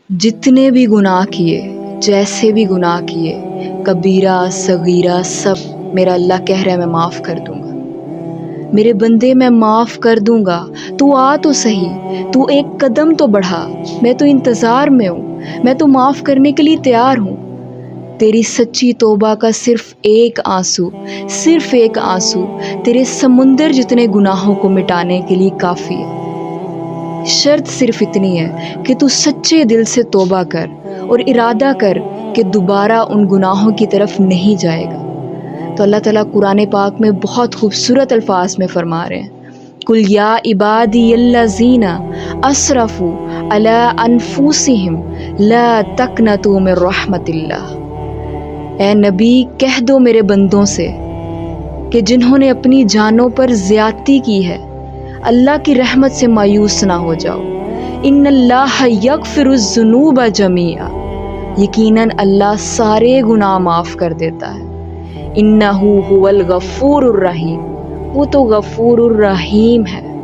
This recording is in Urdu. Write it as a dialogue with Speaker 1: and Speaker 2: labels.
Speaker 1: جتنے بھی گناہ کیے، جیسے بھی گناہ کیے، کبیرہ صغیرہ سب میرا اللہ کہہ رہا ہے میں معاف کر دوں گا، میرے بندے میں معاف کر دوں گا، تو آ تو صحیح، تو ایک قدم تو بڑھا، میں تو انتظار میں ہوں، میں تو معاف کرنے کے لیے تیار ہوں۔ تیری سچی توبہ کا صرف ایک آنسو، صرف ایک آنسو تیرے سمندر جتنے گناہوں کو مٹانے کے لیے کافی ہے۔ شرط صرف اتنی ہے کہ تو سچے دل سے توبہ کر اور ارادہ کر کہ دوبارہ ان گناہوں کی طرف نہیں جائے گا۔ تو اللہ تعالیٰ قرآن پاک میں بہت خوبصورت الفاظ میں فرما رہے ہیں، قُلْ يَا عِبَادِيَ الَّذِينَ أَسْرَفُوا عَلَىٰ أَنفُسِهِمْ لَا تَقْنَطُوا مِن رَحْمَتِ اللَّهِ۔ اے نبی کہہ دو میرے بندوں سے کہ جنہوں نے اپنی جانوں پر زیادتی کی ہے، اللہ کی رحمت سے مایوس نہ ہو جاؤ۔ ان اللہ یغفر الذنوب جمیعا، یقیناً اللہ سارے گناہ معاف کر دیتا ہے۔ انہ هو الغفور الرحیم، وہ تو غفور الرحیم ہے۔